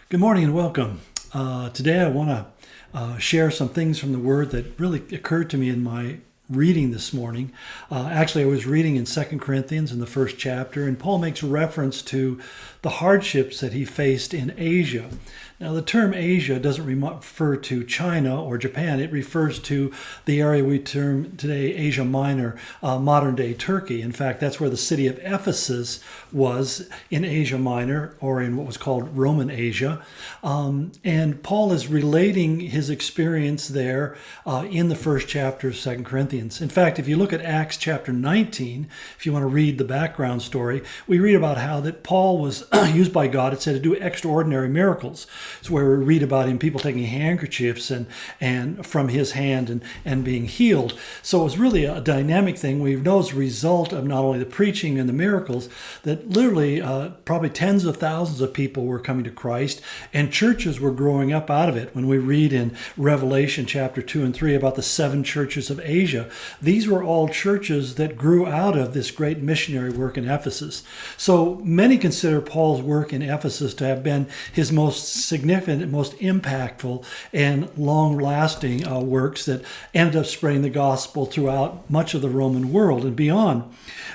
Good morning and welcome. Today I want to share some things from the Word that really occurred to me in my reading this morning. Actually, I was reading in 2 Corinthians in the first chapter, and Paul makes reference to the hardships that he faced in Asia. Now, the term Asia doesn't refer to China or Japan. It refers to the area we term today Asia Minor, modern-day Turkey. In fact, that's where the city of Ephesus was in Asia Minor, or in what was called Roman Asia. And Paul is relating his experience there in the first chapter of 2 Corinthians. In fact, if you look at Acts chapter 19, if you want to read the background story, we read about how that Paul was used by God, it said, to do extraordinary miracles. It's where we read about him, people taking handkerchiefs and from his hand and being healed. So it was really a dynamic thing. We know as a result of not only the preaching and the miracles, that literally probably tens of thousands of people were coming to Christ, and churches were growing up out of it. When we read in Revelation chapter 2 and 3 about the 7 churches of Asia, these were all churches that grew out of this great missionary work in Ephesus. So many consider Paul's work in Ephesus to have been his most significant, most impactful, and long-lasting works that ended up spreading the gospel throughout much of the Roman world and beyond.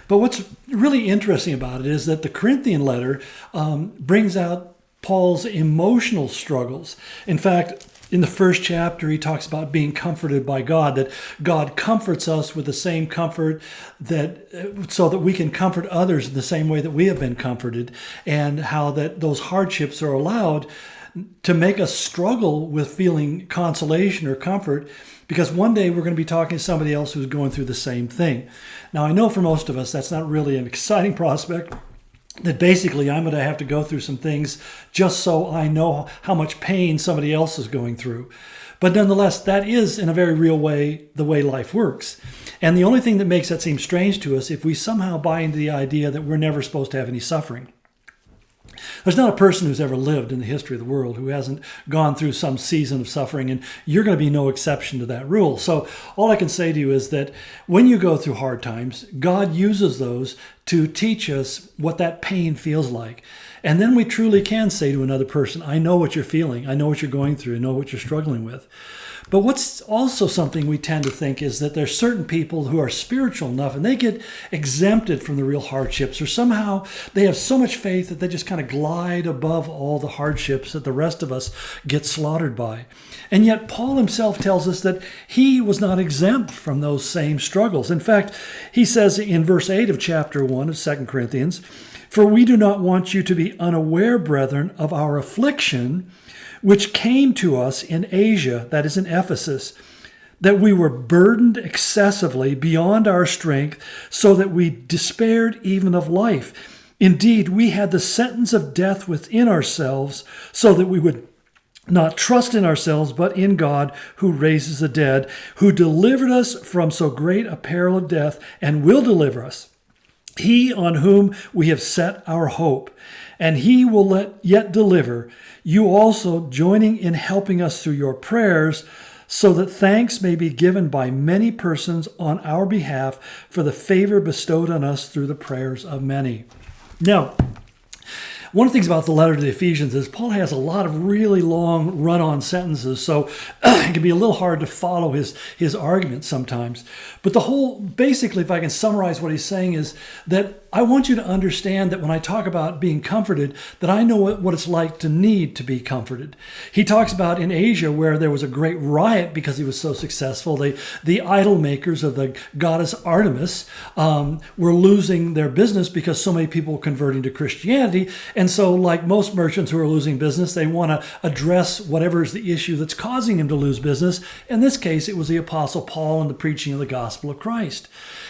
But what's really interesting about it is that the Corinthian letter brings out Paul's emotional struggles. In fact, in the first chapter, he talks about being comforted by God, that God comforts us with the same comfort so that we can comfort others in the same way that we have been comforted, and how that those hardships are allowed to make us struggle with feeling consolation or comfort, because one day we're going to be talking to somebody else who's going through the same thing. Now, I know for most of us that's not really an exciting prospect, that basically I'm going to have to go through some things just so I know how much pain somebody else is going through. But nonetheless, that is in a very real way the way life works. And the only thing that makes that seem strange to us if we somehow buy into the idea that we're never supposed to have any suffering. There's not a person who's ever lived in the history of the world who hasn't gone through some season of suffering, and you're going to be no exception to that rule. So all I can say to you is that when you go through hard times, God uses those to teach us what that pain feels like. And then we truly can say to another person, I know what you're feeling. I know what you're going through. I know what you're struggling with. But what's also something we tend to think is that there's certain people who are spiritual enough and they get exempted from the real hardships, or somehow they have so much faith that they just kind of glide above all the hardships that the rest of us get slaughtered by. And yet Paul himself tells us that he was not exempt from those same struggles. In fact, he says in verse 8 of chapter 1 of 2 Corinthians, "For we do not want you to be unaware, brethren, of our affliction, which came to us in Asia," that is in Ephesus, "that we were burdened excessively beyond our strength, so that we despaired even of life. Indeed, we had the sentence of death within ourselves, so that we would not trust in ourselves, but in God, who raises the dead, who delivered us from so great a peril of death, and will deliver us. He on whom we have set our hope, and he will yet deliver you also, joining in helping us through your prayers, so that thanks may be given by many persons on our behalf for the favor bestowed on us through the prayers of many." Now, one of the things about the letter to the Ephesians is Paul has a lot of really long run-on sentences, so it can be a little hard to follow his argument sometimes. But basically, if I can summarize what he's saying, is that I want you to understand that when I talk about being comforted, that I know what it's like to need to be comforted. He talks about in Asia where there was a great riot because he was so successful. The idol makers of the goddess Artemis were losing their business because so many people were converting to Christianity. And so, like most merchants who are losing business, they want to address whatever is the issue that's causing him to lose business. In this case, it was the Apostle Paul and the preaching of the gospel of Christ.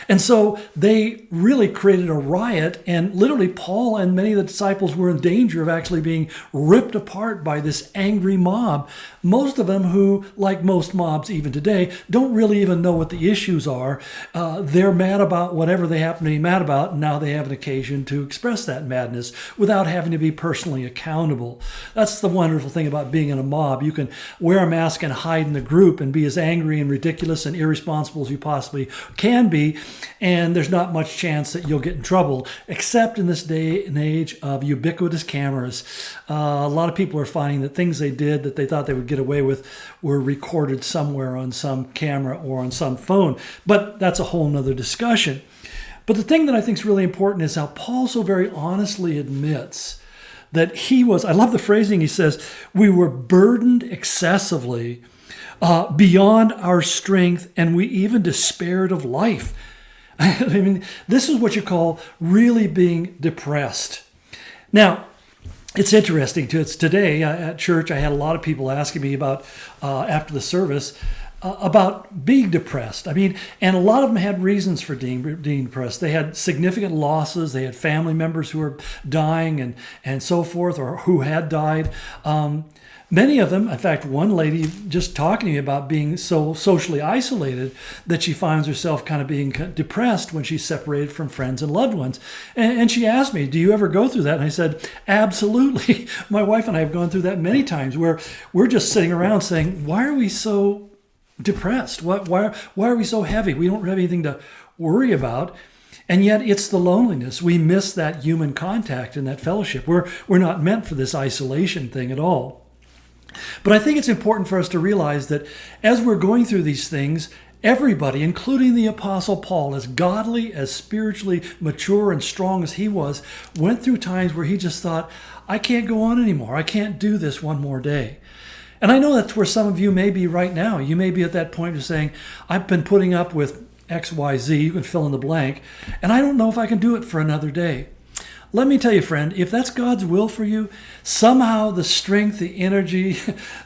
And so they really created a riot, and literally Paul and many of the disciples were in danger of actually being ripped apart by this angry mob. Most of them who, like most mobs even today, don't really even know what the issues are. They're mad about whatever they happen to be mad about, and now they have an occasion to express that madness without having to be personally accountable. That's the wonderful thing about being in a mob. You can wear a mask and hide in the group and be as angry and ridiculous and irresponsible as you possibly can be, and there's not much chance that you'll get in trouble, except in this day and age of ubiquitous cameras. A lot of people are finding that things they did that they thought they would get away with were recorded somewhere on some camera or on some phone. But that's a whole nother discussion. But the thing that I think is really important is how Paul so very honestly admits that he was, I love the phrasing, he says, we were burdened excessively beyond our strength, and we even despaired of life. I mean, this is what you call really being depressed. Now, it's interesting too. It's today at church, I had a lot of people asking me about, after the service, about being depressed. I mean, and a lot of them had reasons for being depressed. They had significant losses. They had family members who were dying and so forth, or who had died. Many of them, in fact, one lady just talking to me about being so socially isolated that she finds herself kind of being depressed when she's separated from friends and loved ones. And she asked me, do you ever go through that? And I said, absolutely. My wife and I have gone through that many times, where we're just sitting around saying, why are we so depressed? Why are we so heavy? We don't have anything to worry about. And yet it's the loneliness. We miss that human contact and that fellowship. We're not meant for this isolation thing at all. But I think it's important for us to realize that as we're going through these things, everybody, including the Apostle Paul, as godly, as spiritually mature and strong as he was, went through times where he just thought, I can't go on anymore. I can't do this one more day. And I know that's where some of you may be right now. You may be at that point of saying, I've been putting up with X, Y, Z, you can fill in the blank, and I don't know if I can do it for another day. Let me tell you, friend, if that's God's will for you, somehow the strength, the energy,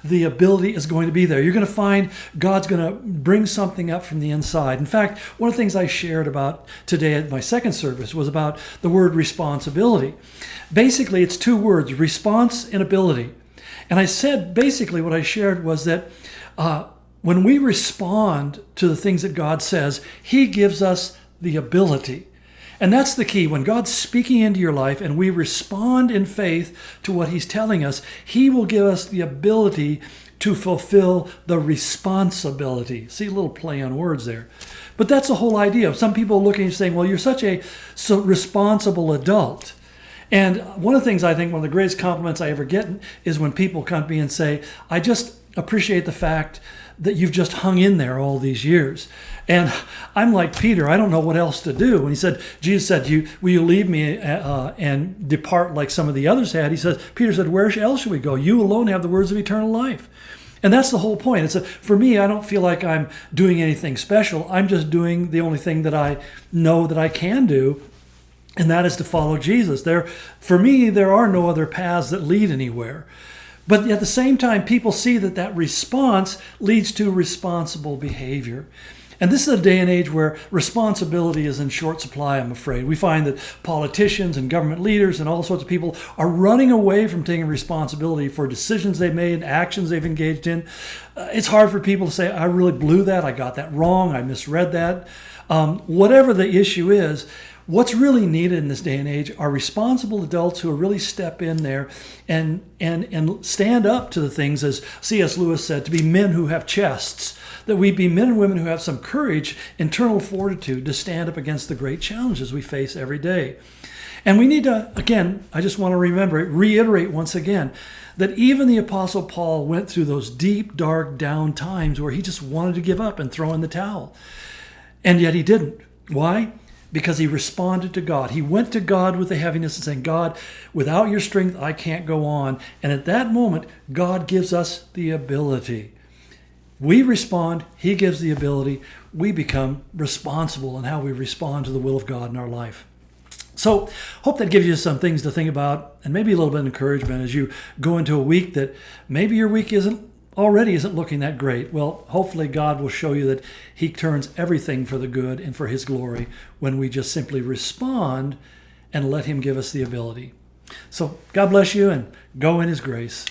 the ability is going to be there. You're going to find God's going to bring something up from the inside. In fact, one of the things I shared about today at my second service was about the word responsibility. Basically, it's two words, response and ability. And I said, basically what I shared was that when we respond to the things that God says, he gives us the ability. And that's the key. When God's speaking into your life and we respond in faith to what he's telling us, he will give us the ability to fulfill the responsibility. See, a little play on words there. But that's the whole idea. Some people looking and saying, well, you're such a responsible adult. And one of the things I think, one of the greatest compliments I ever get is when people come to me and say, I just appreciate the fact that you've just hung in there all these years. And I'm like Peter, I don't know what else to do. And he said, Jesus said, will you leave me and depart like some of the others had? He says, Peter said, where else should we go? You alone have the words of eternal life. And that's the whole point. For me, I don't feel like I'm doing anything special. I'm just doing the only thing that I know that I can do, and that is to follow Jesus. For me, there are no other paths that lead anywhere. But at the same time, people see that response leads to responsible behavior. And this is a day and age where responsibility is in short supply, I'm afraid. We find that politicians and government leaders and all sorts of people are running away from taking responsibility for decisions they've made, actions they've engaged in. It's hard for people to say, I really blew that, I got that wrong, I misread that. Whatever the issue is, what's really needed in this day and age are responsible adults who really step in there and stand up to the things, as C.S. Lewis said, to be men who have chests, that we be men and women who have some courage, internal fortitude to stand up against the great challenges we face every day. And we need to, again, I just want to reiterate once again, that even the Apostle Paul went through those deep, dark, down times where he just wanted to give up and throw in the towel. And yet he didn't. Why? Because he responded to God. He went to God with the heaviness and saying, God, without your strength, I can't go on. And at that moment, God gives us the ability. We respond, he gives the ability. We become responsible in how we respond to the will of God in our life. So, hope that gives you some things to think about and maybe a little bit of encouragement as you go into a week that maybe your week isn't looking that great. Well, hopefully God will show you that he turns everything for the good and for his glory when we just simply respond and let him give us the ability. So God bless you and go in his grace.